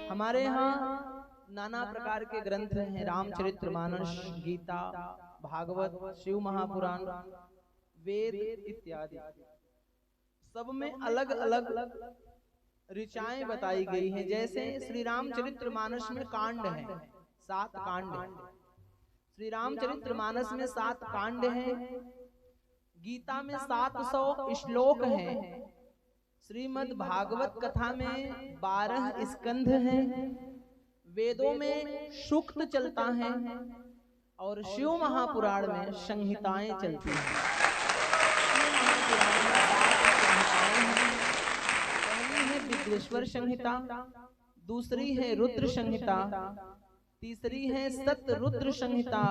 हमारे यहाँ नाना प्रकार के ग्रंथ हैं, रामचरितमानस, गीता, भागवत, शिव महापुराण, वेद इत्यादि। सब में अलग अलग ऋचाएं बताई गई हैं। जैसे श्री रामचरितमानस में कांड है, 7 कांड है। श्री रामचरितमानस में 7 कांड हैं। गीता में 700 श्लोक हैं। श्रीमद् भागवत कथा में 12 स्कंध हैं। वेदों में सूक्त चलता है और शिव महापुराण में संहिताएं चलती हैं। शिव महापुराण में 7 संहिताएं हैं। पहली है विद्वेश्वर संहिता, दूसरी है रुद्र संहिता, तीसरी है सत रुद्र संहिता,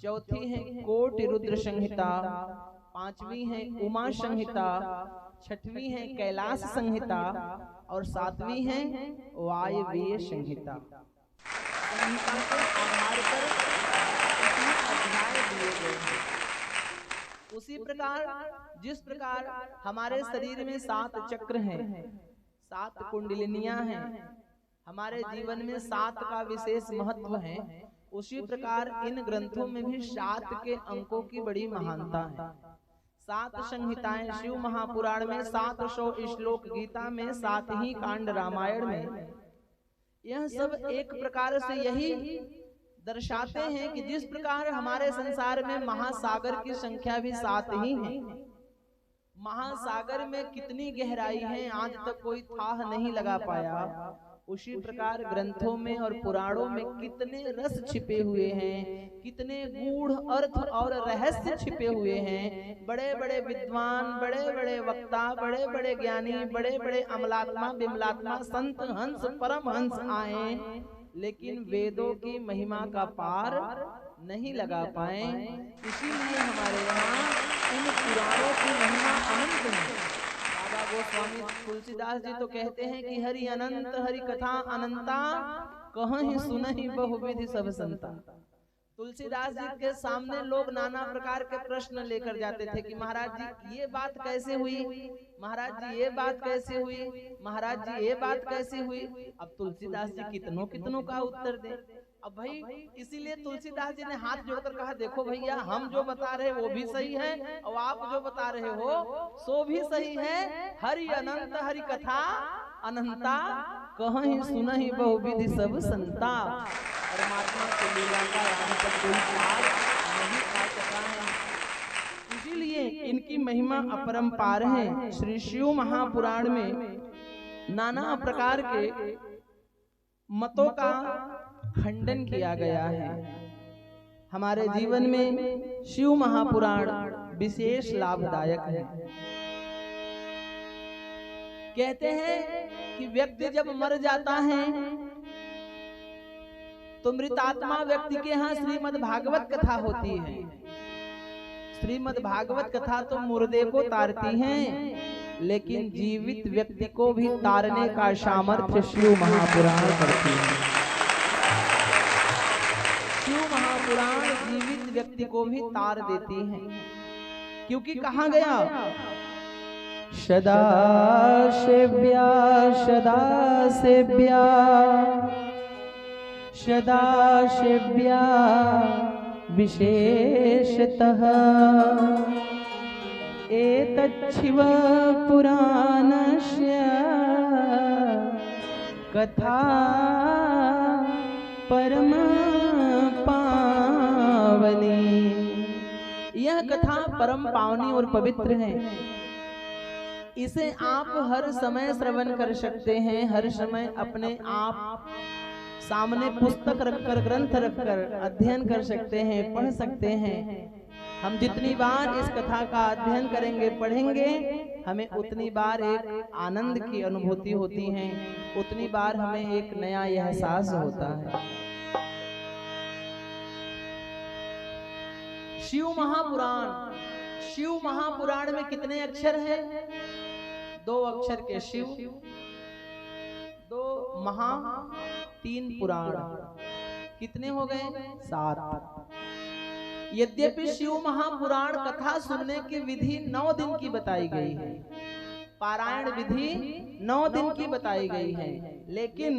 चौथी है कोटि रुद्र संहिता, पांचवी है उमा संहिता, छठवीं है कैलाश संहिता और 7वीं है वायव्य संहिता। संहिता के आधार पर अध्याय दिए गए हैं। उसी प्रकार जिस प्रकार हमारे शरीर में 7 चक्र हैं, 7 कुंडलिनियां हैं, हमारे जीवन में 7 का विशेष महत्व है, उसी प्रकार इन ग्रंथों में भी 7 के अंकों की बड़ी महानता है। 7 संहिताएं शिव महापुराण में, 700 श्लोक गीता में, 7 ही कांड रामायण में। यह सब एक प्रकार से यही दर्शाते हैं कि जिस प्रकार हमारे संसार में महासागर की संख्या भी 7 ही है। महासागर में कितनी गहराई है आज तक कोई थाह नहीं लगा पाया। उसी प्रकार ग्रंथों में और पुराणों में कितने रस छिपे हुए हैं, कितने गूढ़ अर्थ और रहस्य छिपे हुए हैं। बड़े बड़े विद्वान, बड़े बड़े वक्ता, बड़े बड़े ज्ञानी, बड़े बड़े अमलात्मा विमलात्मा संत हंस परम हंस आए, लेकिन वेदों की महिमा का पार नहीं लगा पाए। इसीलिए हमारे यहाँ इन पुराणों की महिमा अनंत है। बाबा गोस्वामी तुलसीदास जी तो कहते हैं कि हरि अनंत हरि कथा अनंता, कहीं सुनहि बहुविधि सब संता। तुलसीदास जी के सामने लोग नाना प्रकार के प्रश्न लेकर जाते थे कि महाराज जी ये बात कैसे हुई, महाराज जी ये बात कैसे हुई, महाराज जी ये बात कैसे हुई। अब तुलसीदास जी कितनों कितनों का उत्तर दे। अब भाई इसीलिए तुलसीदास जी ने हाथ जोड़कर कहा, देखो भैया हम जो बता रहे वो भी सही है और आप जो बता रहे हो सो भी सही है। हरि अनंत हरि कथा अनंता, कहीं सुनहि बहुविधि सब संता। परमात्मा की लीला का यहाँ तक कोई पार नहीं पा सका है। इसीलिए इनकी महिमा अपरंपार है। श्री शिव महापुराण में नाना प्रकार के मतों का खंडन किया गया है। हमारे जीवन में शिव महापुराण विशेष लाभदायक है। कहते हैं कि व्यक्ति जब मर जाता है तो मृतात्मा व्यक्ति के यहाँ श्रीमद् भागवत कथा होती है। श्रीमद् भागवत कथा तो मुर्दे को तारती है, लेकिन जीवित व्यक्ति को भी तारने का सामर्थ्य शिव महापुराण करती है। शिव महापुराण जीवित व्यक्ति को भी तार देती है, क्योंकि कहा गया सदा सेव्या सदा सेव्या सदा सेव्या विशेषतः एतच्छिव पुराणस्य कथा परम पावनी। यह कथा परम पावनी और पवित्र है। इसे आप हर समय श्रवण कर सकते हैं, हर समय अपने आप सामने पुस्तक रखकर, ग्रंथ रखकर अध्ययन कर सकते हैं, पढ़ सकते हैं। हम जितनी बार इस कथा का अध्ययन करेंगे, पढ़ेंगे, हमें उतनी बार एक आनंद की अनुभूति होती है, उतनी बार हमें एक नया एहसास होता है। शिव महापुराण, शिव महापुराण में कितने अक्षर हैं? 2 अक्षर के शिव, 2 महा, 3 पुराण, कितने हो गए? 7। यद्यपि शिव महापुराण कथा सुनने की विधि 9 दिन की बताई गई है, पारायण विधि 9 दिन की बताई गई है, लेकिन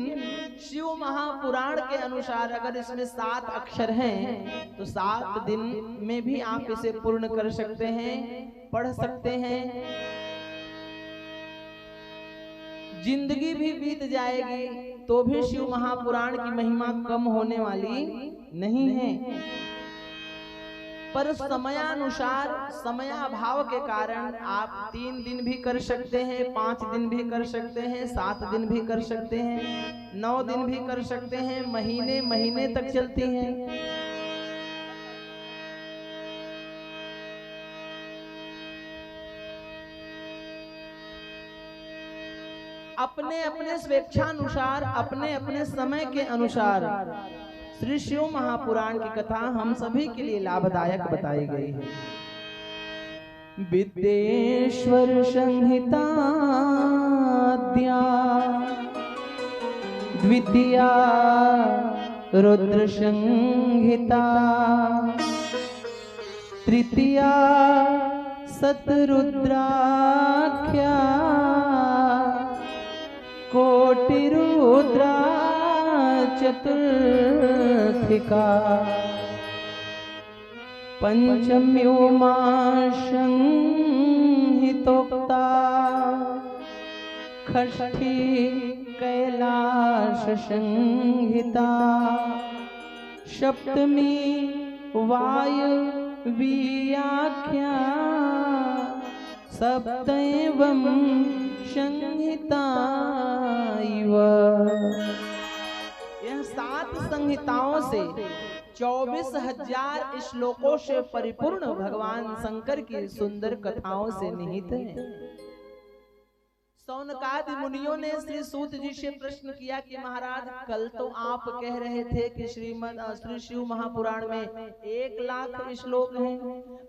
शिव महापुराण के अनुसार अगर इसमें 7 अक्षर हैं तो 7 दिन में भी आप इसे पूर्ण कर सकते हैं, पढ़ सकते हैं। जिंदगी भी बीत जाएगी तो भी शिव महापुराण की महिमा कम होने वाली नहीं है। पर समयानुसार, समयाभाव के कारण आप 3 दिन भी कर सकते हैं, 5 दिन भी कर सकते हैं, 7 दिन भी कर सकते हैं, 9 दिन भी कर सकते हैं, महीने महीने तक चलती हैं। अपने अपने स्वेच्छानुसार, अपने अपने समय के अनुसार श्री शिव महापुराण की कथा हम सभी के लिए लाभदायक बताई गई है। विद्येश्वर संहिता द्वितीया रुद्र संहिता तृतीया सतरुद्राख्या कोटिरुद्रा चतुर्थिका पंचम्योमा संहितोक्ता षष्ठी कैलाश संहिता सप्तमी वायव्याख्या सप्तैवं संहिता। यह 7 संहिताओं से 24,000 श्लोकों से परिपूर्ण भगवान शंकर की सुंदर कथाओं से निहित है। सौनकादि मुनियों ने श्री सूत जी से प्रश्न किया कि महाराज, कल तो आप कह रहे थे कि श्री शिव महापुराण में 1,00,000 श्लोक हैं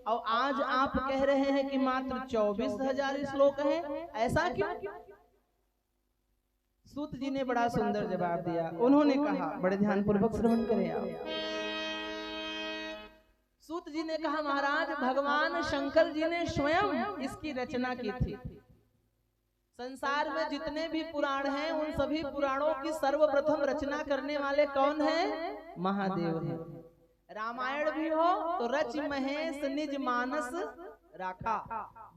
और आज आप कह रहे हैं कि मात्र 24,000 श्लोक हैं, ऐसा क्यों? सूत जी ने बड़ा सुंदर जवाब दिया। उन्होंने कहा, बड़े ध्यान पूर्वक श्रवण करें आप। सूत जी ने कहा, महाराज, भगवान शंकर जी ने स्वयं इसकी रचना की थी। संसार में जितने भी पुराण हैं उन सभी पुराणों की सर्वप्रथम रचना करने वाले कौन हैं? महादेव हैं। रामायण भी हो तो रच महेश निज मानस राखा,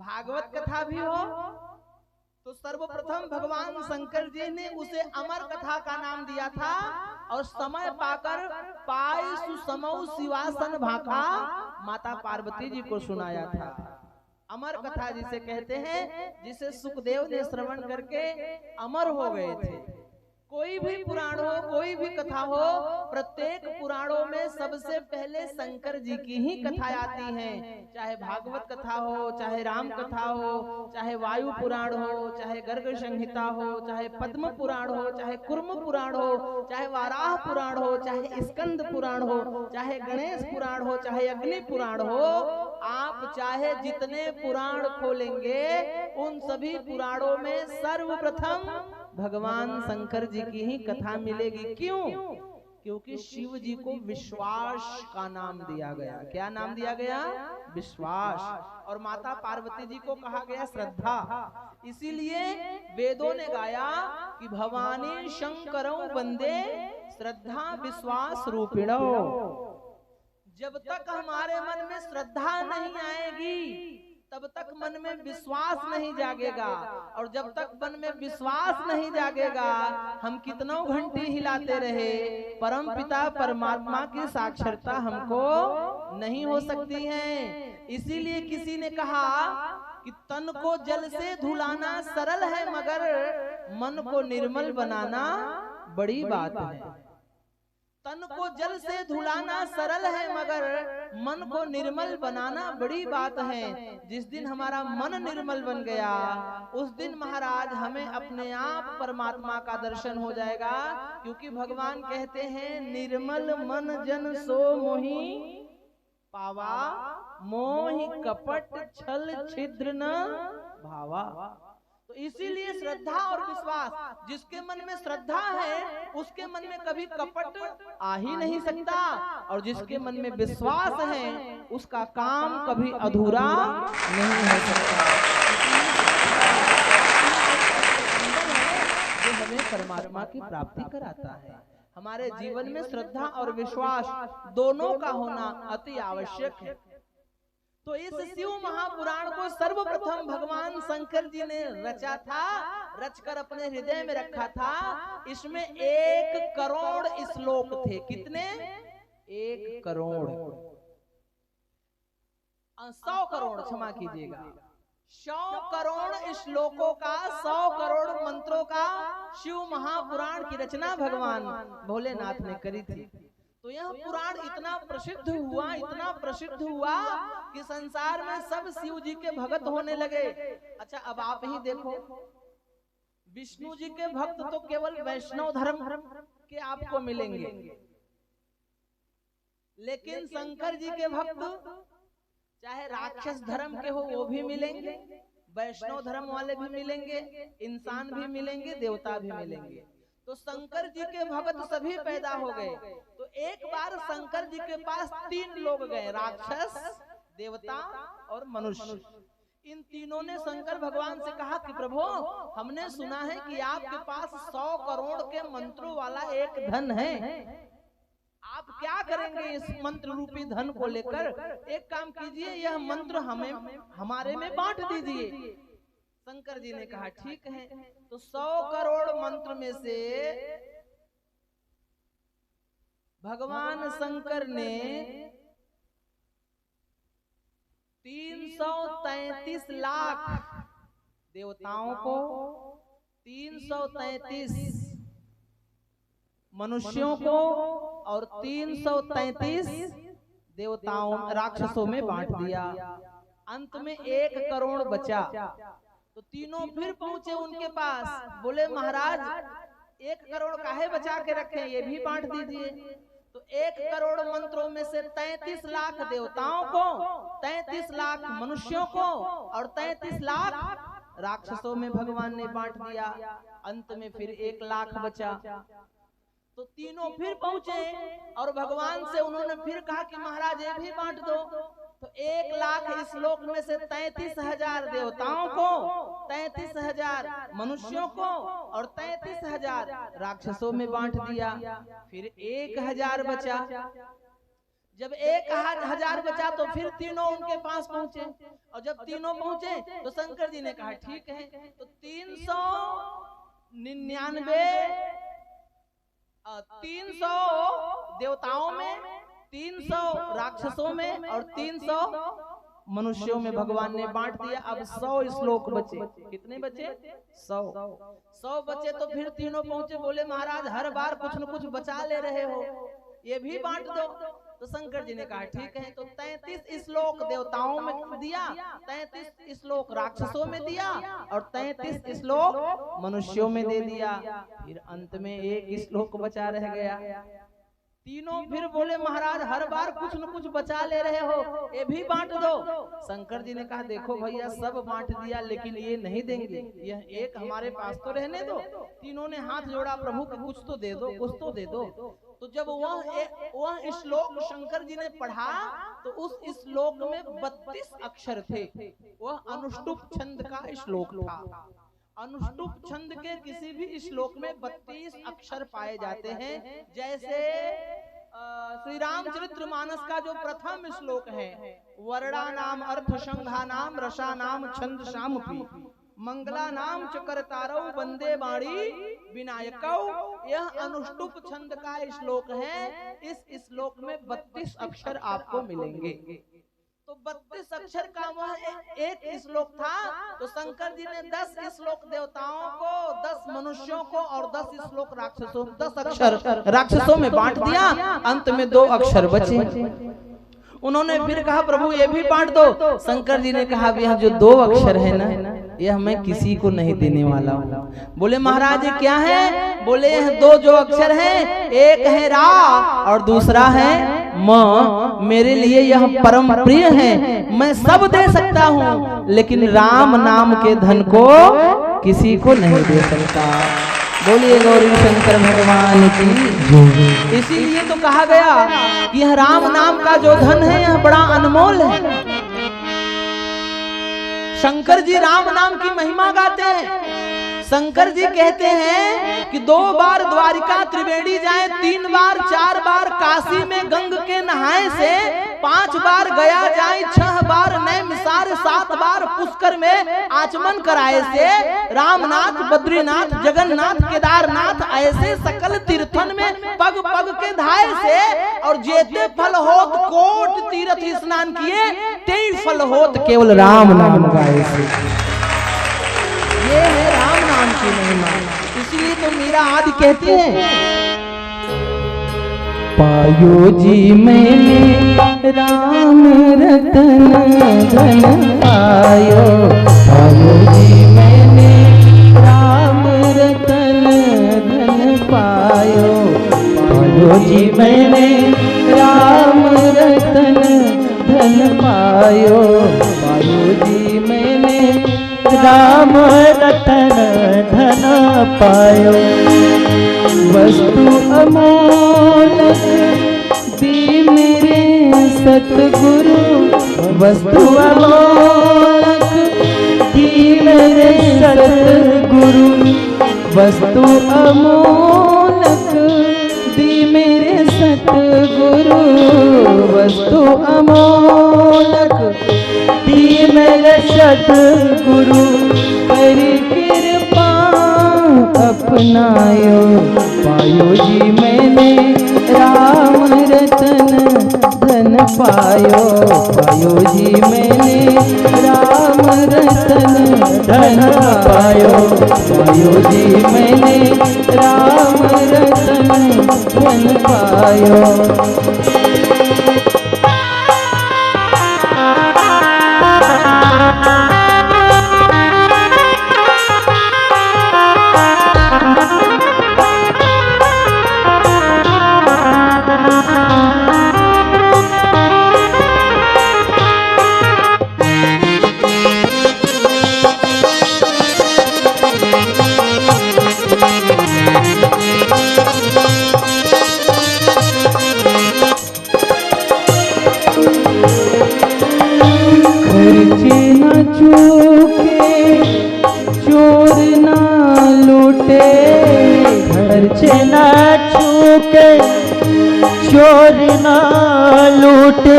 भागवत कथा भी हो तो सर्वप्रथम भगवान शंकर जी ने उसे अमर कथा का नाम दिया था और समय पाकर पाई सुसमौ शिवासन भाखा माता पार्वती जी को सुनाया था। अमर कथा जिसे कहते हैं, जिसे सुखदेव ने श्रवण करके अमर हो गए थे। कोई भी पुराण हो, कोई भी कथा हो, प्रत्येक पुराणों में सबसे पहले शंकर जी की ही कथा आती है। चाहे भागवत कथा हो, चाहे राम कथा हो, चाहे वायु पुराण हो, चाहे गर्ग संहिता हो, चाहे पद्म पुराण हो, चाहे कुर्म पुराण हो, चाहे वाराह पुराण हो, चाहे स्कंद पुराण हो, चाहे गणेश पुराण हो, चाहे अग्नि पुराण हो, आप चाहे जितने पुराण खोलेंगे उन सभी पुराणों में सर्वप्रथम भगवान शंकर जी की ही कथा मिलेगी। क्यों? क्योंकि शिव जी को विश्वास का नाम दिया गया। क्या नाम दिया गया? विश्वास। और माता पार्वती जी को कहा गया श्रद्धा। इसीलिए वेदों ने गाया कि भवानी शंकरौ वंदे श्रद्धा विश्वास रूपिणो। जब तक हमारे मन में श्रद्धा नहीं आएगी तब तक मन में विश्वास नहीं जागेगा, और जब तक मन में विश्वास नहीं जागेगा हम कितनों घंटे हिलाते रहे, परम पिता परमात्मा की साक्षरता हमको नहीं हो सकती है। इसीलिए किसी ने कहा कि तन को जल से धुलाना सरल है मगर मन को निर्मल बनाना बड़ी बात है। तन को जल से धुलाना सरल है मगर मन को निर्मल बनाना बड़ी बात है। जिस दिन हमारा मन निर्मल बन गया उस दिन महाराज हमें अपने आप परमात्मा का दर्शन हो जाएगा। क्योंकि भगवान कहते हैं, निर्मल मन जन सो मोहि पावा, मोहि कपट छल छिद्र न भावा। तो इसीलिए श्रद्धा और विश्वास, जिसके मन में श्रद्धा है उसके मन में कभी कपट आ ही नहीं सकता, और जिसके मन में विश्वास है उसका काम कभी अधूरा नहीं हो सकता। हमें परमात्मा की प्राप्ति कराता है। हमारे जीवन में श्रद्धा और विश्वास दोनों का होना अति आवश्यक है। तो इस शिव महापुराण को सर्वप्रथम भगवान शंकर जी ने रचा था, रचकर अपने हृदय में रखा था। इसमें 1 करोड़ श्लोक थे। कितने? 1 करोड़ 100 करोड़, क्षमा कीजिएगा, 100 करोड़ श्लोकों का, 100 करोड़ मंत्रों का शिव महापुराण की रचना भगवान भोलेनाथ ने करी थी। तो यह पुराण इतना प्रसिद्ध हुआ, इतना प्रसिद्ध हुआ कि संसार में सब शिव जी के भक्त होने लगे। अच्छा, अब आप ही देखो, विष्णु जी के भक्त तो केवल वैष्णव धर्म के आपको मिलेंगे, लेकिन शंकर जी के भक्त चाहे राक्षस धर्म के हो वो भी मिलेंगे, वैष्णव धर्म वाले भी मिलेंगे, इंसान भी मिलेंगे, देवता भी मिलेंगे। तो शंकर जी के भक्त सभी पैदा हो गए। तो एक बार शंकर जी के पास 3 लोग गए, राक्षस, देवता और मनुष्य। इन तीनों ने शंकर भगवान से कहा कि प्रभु, हमने सुना है कि आपके पास 100 करोड़ के मंत्रों वाला एक धन है, आप क्या करेंगे इस मंत्र रूपी धन को लेकर? एक काम कीजिए, यह मंत्र हमारे में बांट दीजिए। शंकर जी ने कहा ठीक है। तो 100 करोड़ मंत्र में से भगवान शंकर ने 333 लाख देवताओं को, 333 मनुष्यों को और 333 देवताओं राक्षसों में बांट दिया। अंत में 1 करोड़ बचा। तो तीनों फिर पहुंचे उनके पास, बोले महाराज 1 करोड़ काहे बचा के रखे, ये भी बांट दीजिए। तो 1 करोड़ मंत्रों में से 33 लाख देवताओं को, 33 लाख मनुष्यों को और 33 लाख राक्षसों में भगवान ने बांट दिया। अंत में फिर 1 लाख बचा। तो तीनों फिर पहुंचे और भगवान से उन्होंने फिर कहा कि महाराज ये भी बांट दो। तो 1 लाख श्लोक में से 33,000 देवताओं को, 33,000 मनुष्यों को और 33,000 राक्षसों में बांट दिया। फिर 1,000 बचा। जब 1,000 बचा तो फिर तीनों उनके पास पहुंचे, और जब तीनों पहुंचे तो शंकर जी ने कहा ठीक है। तो 300 देवताओं में, 300 राक्षसों में और 300 मनुष्यों में भगवान ने बांट दिया। अब 100 श्लोक बचे। कितने बचे? 100 बचे। तो फिर तीनों पहुंचे, बोले महाराज हर बार कुछ न कुछ बचा ले रहे हो, ये भी बांट दो। तो शंकर जी ने कहा ठीक है। तो 33 श्लोक देवताओं में दिया, 33 श्लोक राक्षसों में दिया और 33 श्लोक मनुष्यों में दे दिया। फिर अंत में 1 श्लोक बचा रह गया। तीनों फिर बोले महाराज हर बार कुछ न कुछ बचा ले रहे हो, ये भी बांट दो। शंकर जी ने कहा देखो भैया सब बांट दिया, लेकिन ये नहीं देंगे, यह एक हमारे पास तो रहने दो। तीनों ने हाथ जोड़ा, प्रभु को कुछ तो दे दो, कुछ तो दे दो। तो जब वह श्लोक शंकर जी ने पढ़ा तो उस श्लोक में 32 अक्षर थे। वह अनुष्टुप छंद का श्लोक था। अनुष्टुप छंद के किसी भी श्लोक में 32 अक्षर पाए जाते हैं। जैसे श्री रामचरितमानस का जो प्रथम श्लोक है, वर्णा नाम अर्थ संघा नाम रसा नाम छंद शामुपी मंगला नाम चकरतारौ वंदे बाणी विनायकौ, यह अनुष्टुप छंद का श्लोक है। इस श्लोक में 32 अक्षर आपको मिलेंगे। तो 32 अक्षर का वह एक श्लोक था। तो शंकर जी ने 10 श्लोक देवताओं को, 10 मनुष्यों को और 10 श्लोक राक्षसों, 10 अक्षर राक्षसों में बांट दिया। अंत में 2 अक्षर बचे। उन्होंने फिर कहा प्रभु ये भी बांट दो। शंकर जी ने कहा यह जो 2 अक्षर है ना, यह मैं किसी को नहीं देने वाला हूँ। बोले महाराज क्या है? बोले यह 2 जो अक्षर है, एक है रा और दूसरा है म। मेरे लिए यह परम प्रिय है, मैं सब दे सकता हूँ, लेकिन राम नाम के धन को किसी को नहीं दे सकता। बोलिए गौरी शंकर भगवान की। इसीलिए तो कहा गया कि यह राम नाम का जो धन है यह बड़ा अनमोल है। शंकर जी राम नाम की महिमा गाते हैं। शंकर जी कहते हैं कि 2 बार द्वारिका त्रिवेणी जाए, 3 बार 4 बार काशी में गंग के नहाए से, 5 बार गया जाए, 6 बार नैमिषारण्य, 7 बार पुष्कर में आचमन कराए से, रामनाथ, बद्रीनाथ, जगन्नाथ, केदारनाथ ऐसे सकल तीर्थन में पग पग के धाए से, और जेते फल होत कोट तीर्थ स्नान किए, तेई फल होत केवल राम नाम गाए से। ये है राम नाम की महिमा। इसलिए तो मीरा आदि कहती है, पायो जी मैंने राम रतन धन पायो, पायो जी मैंने राम रतन धन पायो, पायो जी मैंने राम रतन धन पायो, पायो जी मैंने राम रतन धन पायो। वस्तु अमोलक दी मेरे सतगुरु, वस्तु अमोलक दी मेरे सतगुरु, वस्तु अमोलक दी मेरे सतगुरु, वस्तु अमोलक दी मेरे सतगुरु, कर कृपा अपनायो, पायो जी मैंने राम रतन धन पायो, पायो जी मैंने राम रतन धन पायो, पायो जी मैंने राम रतन धन पायो। खर्चे न चूके चोर न लूटे, खर्चे न चूके चोर न लूटे,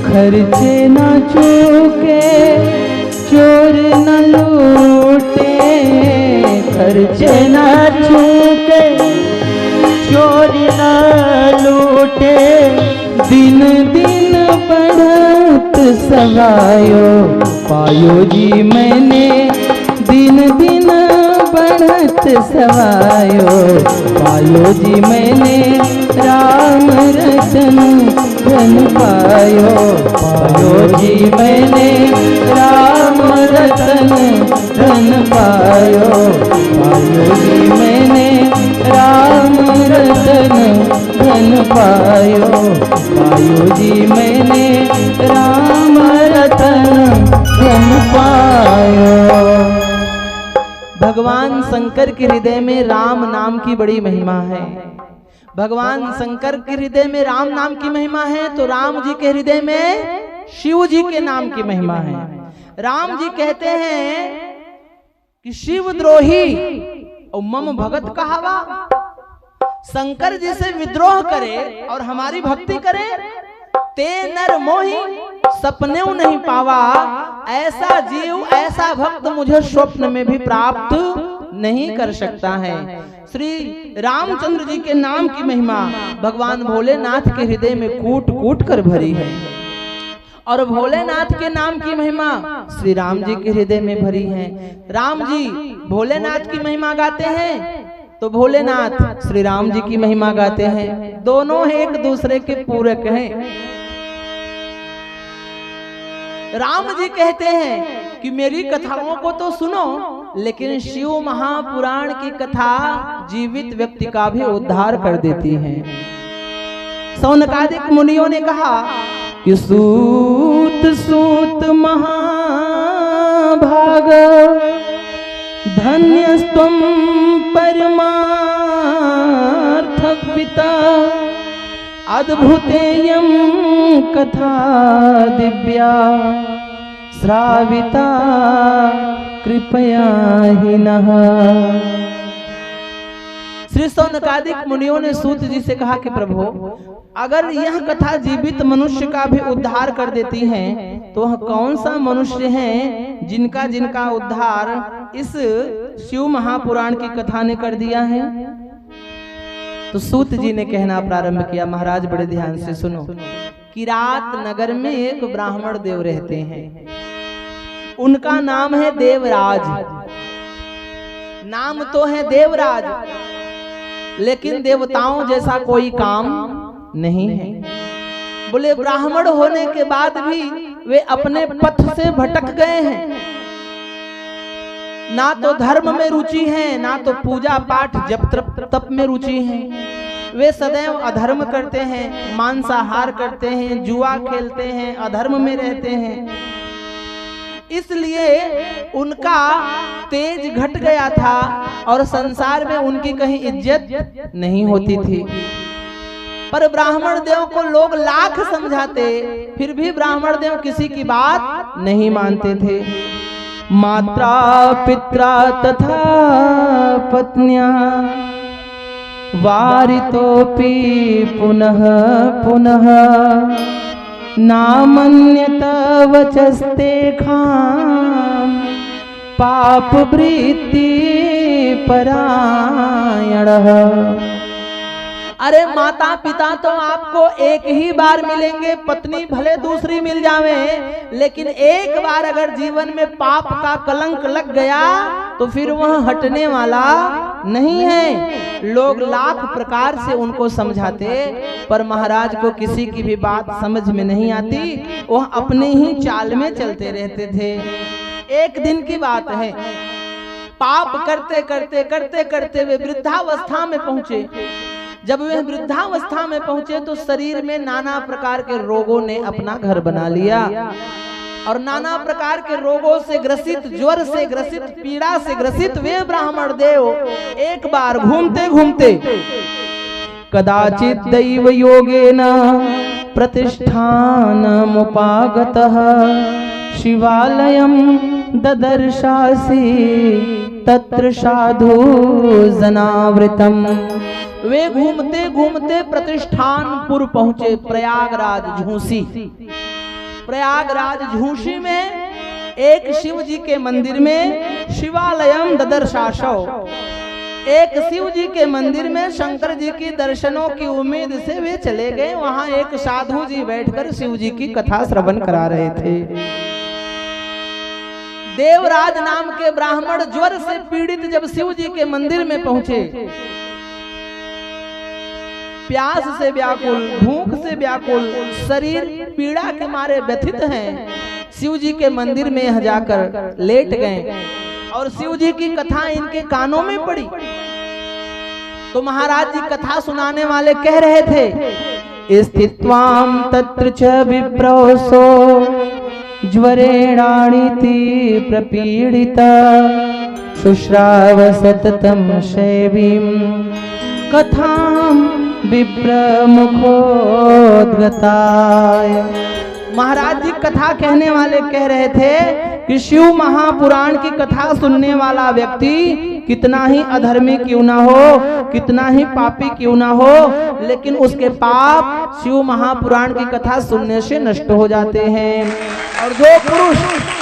खर्चे न चूके चोर न लूटे, खर्चे न चूके चोर न लूटे, दिन दिन बढ़त सवायो, पायो जी मैंने दिन दिन बढ़त सवायो, पायो जी मैंने राम रतन धन पायो, पायो जी मैंने राम रतन धन पायो, पायो जी मैंने राम रतन धन पायो, पायो जी मैंने राम रतन धन पायो। भगवान शंकर के हृदय में राम नाम की बड़ी महिमा है। भगवान शंकर के हृदय में राम नाम की महिमा है, तो राम जी के हृदय में शिव जी के नाम की महिमा है। राम जी कहते हैं कि शिव द्रोही और मम भगत कहावा, शंकर जी से विद्रोह करे और हमारी भक्ति करे, ते नर मोही सपने नहीं पावा, ऐसा जीव ऐसा भक्त मुझे स्वप्न में भी प्राप्त नहीं कर सकता है। श्री रामचंद्र जी के नाम की महिमा भगवान भोलेनाथ के हृदय में कूट कूट कर भरी है, और भोलेनाथ के नाम की महिमा श्री राम जी के हृदय में भरी है। राम जी भोलेनाथ की महिमा गाते हैं तो भोलेनाथ श्री राम जी की महिमा गाते हैं, दोनों एक दूसरे के पूरक हैं। राम जी कहते हैं कि मेरी कथाओं को तो सुनो, लेकिन शिव महापुराण की कथा जीवित व्यक्ति का भी उद्धार कर देती है। सौनकादिक मुनियों ने कहा कि सूत सूत महाभाग धन्यस्त्वं परमार्थ पिता, अद्भुतेयं कथा दिव्या श्राविता कृपया ही नः। श्री सौनकादिक मुनियों ने सूत जी से कहा कि प्रभु, अगर यह कथा जीवित मनुष्य का भी उद्धार कर देती है तो वह कौन सा मनुष्य है जिनका जिनका उद्धार इस शिव महापुराण की कथा ने कर दिया है। तो सूत जी ने कहना प्रारंभ किया, महाराज बड़े ध्यान से सुनो। किरात नगर में एक ब्राह्मण देव रहते हैं, उनका नाम है देवराज। नाम तो है देवराज, लेकिन देवताओं जैसा कोई काम नहीं है। बोले ब्राह्मण होने के बाद भी वे अपने पथ से भटक गए हैं। ना तो धर्म में रुचि है, ना तो पूजा पाठ जप तप में रुचि है। वे सदैव अधर्म करते हैं, मांसाहार करते हैं, जुआ खेलते हैं, अधर्म में रहते हैं। इसलिए उनका तेज घट गया था और संसार में उनकी कहीं इज्जत नहीं होती थी। पर ब्राह्मण देव को लोग लाख समझाते, फिर भी ब्राह्मण देव किसी की बात नहीं मानते थे। मात्रा पित्रा तथा पत्न्या वारितोपि पुनः पुनः नामन्यत वचस्ते खाम पाप वृत्ति परायणः। अरे माता पिता तो आपको एक ही बार मिलेंगे, पत्नी भले दूसरी मिल जावे, लेकिन एक बार अगर जीवन में पाप का कलंक लग गया तो फिर वह हटने वाला नहीं है। लोग लाख प्रकार से उनको समझाते, पर महाराज को किसी की भी बात समझ में नहीं आती। वह अपने ही चाल में चलते रहते थे। एक दिन की बात है, पाप करते करते करते करते वे वृद्धावस्था में पहुंचे। जब वे वृद्धावस्था में पहुंचे तो शरीर में नाना प्रकार के रोगों ने अपना घर बना लिया और नाना प्रकार के रोगों से ग्रसित, ज्वर से ग्रसित, पीड़ा से ग्रसित वे ब्राह्मण देव एक बार घूमते घूमते कदाचित दैव योगेन प्रतिष्ठानमुपागतः शिवालयं ददर्शासि तत्र साधु जनावृतम्। वे घूमते घूमते प्रतिष्ठानपुर पहुंचे, प्रयागराज झूसी। प्रयागराज झूसी में एक शिव जी के मंदिर में शिवालयम ददर्शासौ, एक शिव जी के मंदिर में शंकर जी की दर्शनों की उम्मीद से वे चले गए। वहां एक साधु जी बैठकर शिव जी की कथा श्रवण करा रहे थे। देवराज नाम के ब्राह्मण ज्वर से पीड़ित जब शिव जी के मंदिर में पहुंचे, प्यास से व्याकुल, भूख से व्याकुल, शरीर पीड़ा के मारे व्यथित हैं, शिव जी के मंदिर में यहाँ जाकर लेट गए और शिव जी की कथा इनके कानों में पड़ी। तो महाराज जी कथा सुनाने वाले कह रहे थे, स्थित्वाम तत्र च विप्रोसो ज्वरेणाणीति प्रपीडिता शुश्राव सततम शैवीं कथाम विप्र मुखोद्गताय। महाराज जी कथा कहने वाले कह रहे थे कि शिव महापुराण की कथा सुनने वाला व्यक्ति कितना ही अधर्मी क्यों ना हो, कितना ही पापी क्यों ना हो, लेकिन उसके पाप शिव महापुराण की कथा सुनने से नष्ट हो जाते हैं। और जो पुरुष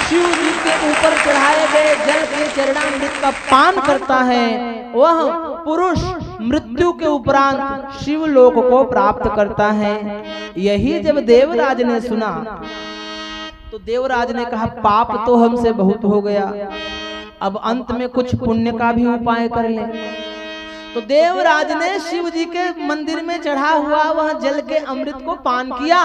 शिव जी के ऊपर चढ़ाए गए जल के चरणामृत का पान करता है, वह पुरुष मृत्यु के उपरांत शिवलोक को प्राप्त करता है। यही जब देवराज ने सुना तो देवराज ने कहा, पाप तो हमसे बहुत हो गया, अब अंत में कुछ पुण्य का भी उपाय कर ले। तो देवराज ने शिव जी के मंदिर में चढ़ा हुआ वह जल के अमृत को पान किया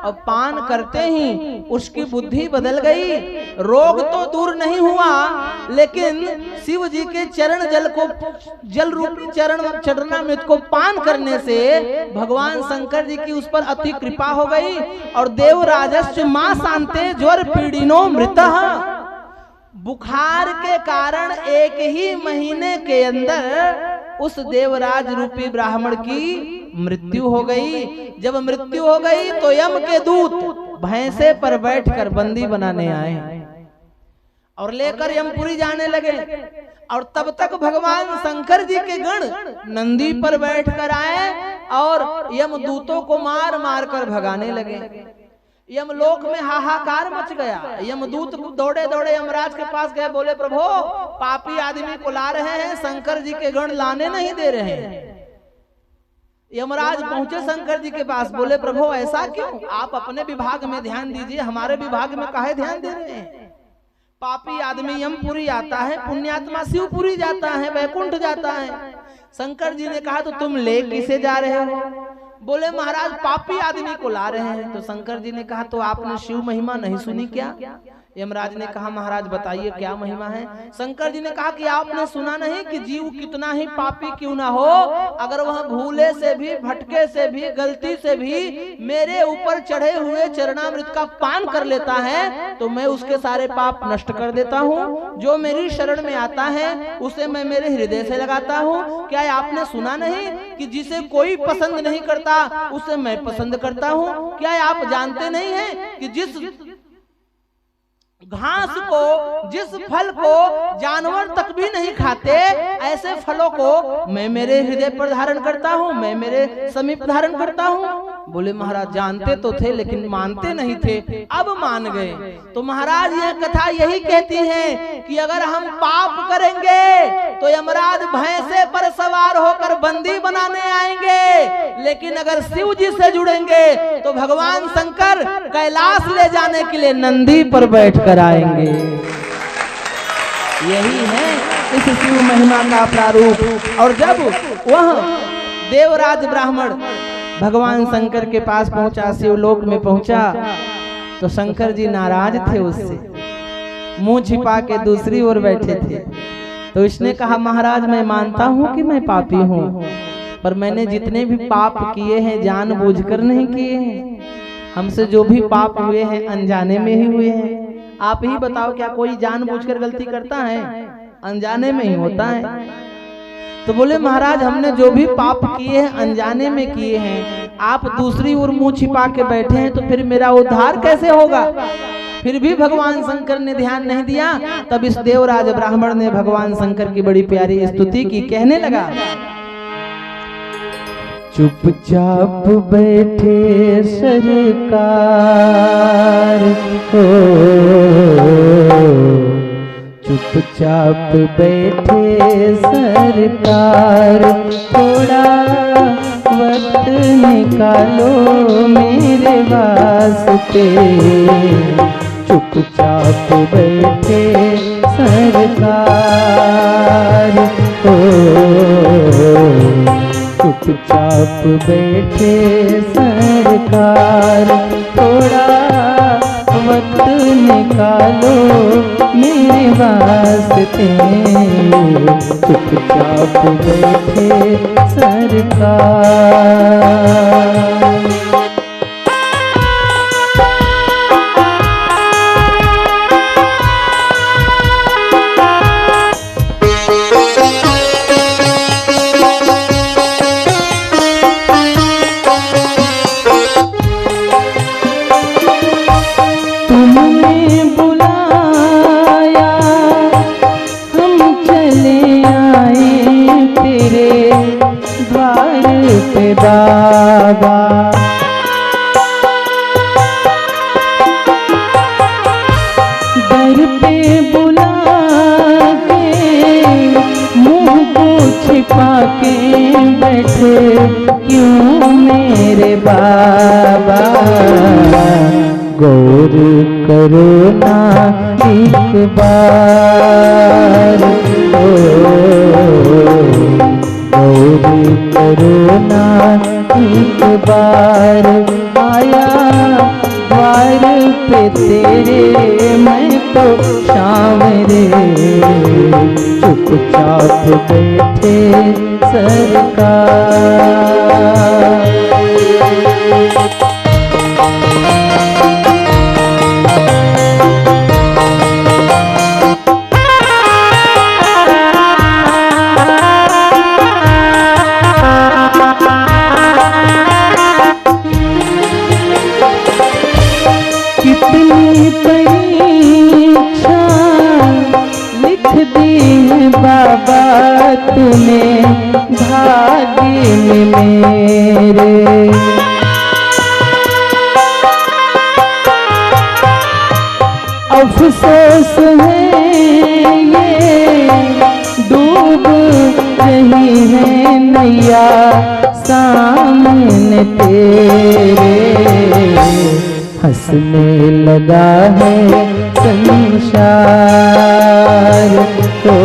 और पान करते ही उसकी बुद्धि बदल गई। रोग तो दूर नहीं हुआ, लेकिन शिव जी के चरण जल को, जल रूपी चरणामृत को पान करने से भगवान शंकर जी की उस पर अति कृपा हो गई और देवराजस्य मां शांते ज्वर पीड़िनो मृतः। बुखार के कारण एक ही महीने के अंदर उस देवराज रूपी ब्राह्मण की मृत्यु हो गई। जब मृत्यु हो गई तो यम के दूत भैंसे पर बैठकर बंदी बनाने आए और लेकर यमपुरी जाने लगे। और तब तक भगवान शंकर जी के गण नंदी पर बैठकर आए और यमदूतों को मार मार कर भगाने लगे। यमलोक में हाहाकार मच गया। यमदूत दौड़े दौड़े यमराज के पास गए, बोले प्रभु पापी आदमी को ला रहे हैं, शंकर जी के गण लाने नहीं दे रहे हैं। यमराज पहुंचे शंकर जी के पास, बोले प्रभु ऐसा क्यों? आप अपने विभाग में ध्यान दीजिए, हमारे विभाग में काहे ध्यान दे रहे हैं? पापी आदमी यमपुरी आता है, पुण्यात्मा शिवपुरी जाता है, वैकुंठ जाता है। शंकर जी ने कहा तो तुम ले किसे जा रहे हो? बोले महाराज पापी आदमी को ला रहे हैं। तो शंकर जी ने कहा तो आपने शिव महिमा नहीं सुनी क्या? यमराज ने कहा महाराज बताइए क्या महिमा है? शंकर जी ने कहा कि आपने सुना नहीं कि जीव कितना ही पापी क्यों ना हो, अगर वह भूले से भी, भटके से भी, गलती से भी मेरे ऊपर चढ़े हुए चरणामृत का पान कर लेता है तो मैं उसके सारे पाप नष्ट कर देता हूँ। जो मेरी शरण में आता है उसे मैं मेरे हृदय से लगाता हूँ। क्या आपने सुना नहीं कि जिसे कोई पसंद नहीं करता उसे मैं पसंद करता हूँ? क्या आप जानते नहीं है कि जिस घास को, जिस फल को जानवर तक भी नहीं खाते, ऐसे फलों को मैं मेरे हृदय पर धारण करता हूँ, मैं मेरे समीप धारण करता हूँ। बोले महाराज जानते तो थे लेकिन मानते नहीं थे, अब मान गए। तो महाराज यह कथा यही कहती है कि अगर हम पाप करेंगे तो यमराज भैंसे पर सवार होकर बंदी बनाने आएंगे, लेकिन अगर शिव जी से जुड़ेंगे तो भगवान शंकर कैलाश ले जाने के लिए नंदी पर बैठकर आएंगे। यही है इस शिव महिमा का प्रारूप। और जब वह देवराज ब्राह्मण भगवान शंकर के पास पहुंचा, शिवलोक में पहुंचा, तो शंकर जी नाराज थे उससे, मुंह छिपा के दूसरी ओर बैठे थे। तो इसने कहा महाराज मैं मानता हूं कि मैं पापी हूं, पर मैंने जितने भी पाप किए हैं जानबूझकर नहीं किए हैं। हमसे जो भी पाप हुए हैं अनजाने में ही हुए हैं। आप ही बताओ क्या कोई जानबूझकर गलती करता है? अनजाने में ही होता है। तो बोले महाराज हमने जो भी पाप किए हैं अनजाने में किए हैं, आप दूसरी ओर मुंह छिपा के बैठे हैं तो फिर मेरा उद्धार कैसे होगा? फिर भी भगवान शंकर ने ध्यान नहीं दिया। तब इस देवराज ब्राह्मण ने भगवान शंकर की बड़ी प्यारी स्तुति की, कहने लगा चुपचाप बैठे सरकार हो, चुपचाप बैठे सरकार, थोड़ा वक्त निकालो मेरे वास्ते। चुपचाप बैठे सरकार हो, चुपचाप बैठे सरकार, थोड़ा वक्त निकालो मेरे वास्ते। चुपचाप बैठे सरकार। बाबा दर पे बुला के मुंह को छिपा के बैठे क्यों मेरे बाबा? गौर करो ना एक बार, गौर करो ना एक बार। आया द्वार पे तेरे मैं तो सांवरे, चुपचाप बैठे सरकार। कितनी परीक्षा भाग्य में मेरे अफसोस है ये डूब रही है नैया सामने तेरे, हंसने लगा है संसार को,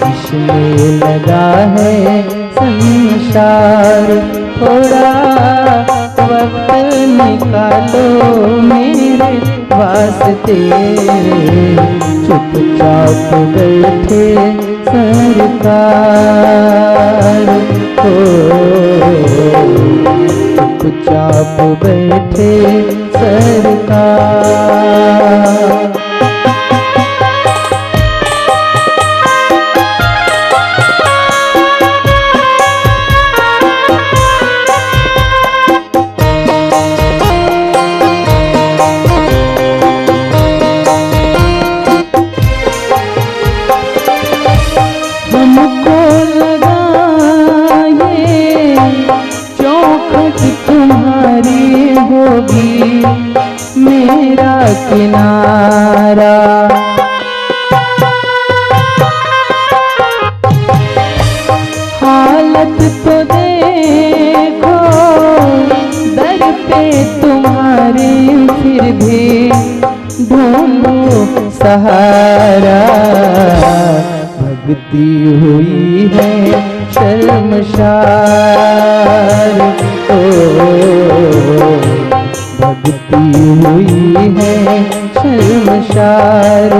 हंसने लगा है संसार। थोड़ा वक्त निकालो मेरे वास्ते, चुपचाप बैठे सरकार को, चुपचाप बैठे सरकार। हमको लगा ये चौखट तुम्हारी होगी मेरा किनारा, हालत तो देखो दर पे तुम्हारे, फिर भी ढूंढो सहारा। भगती हुई है शर्मसार ओ, भगती हुई है शर्मसार।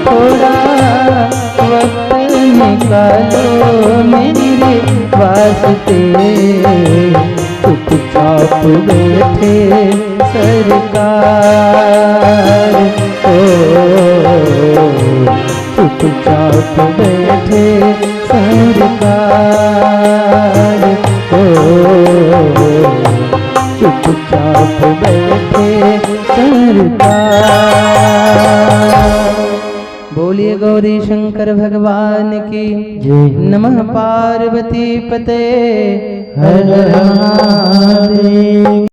थोड़ा वक्त निकालो मेरे वास्ते, चुपचाप बैठे सरकार ओ, चुपचाप बैठे सरकार ओ, चुपचाप बैठे सरकार। बोलिए गौरी शंकर भगवान की जय। नमः पार्वती पते हर हर महादेव।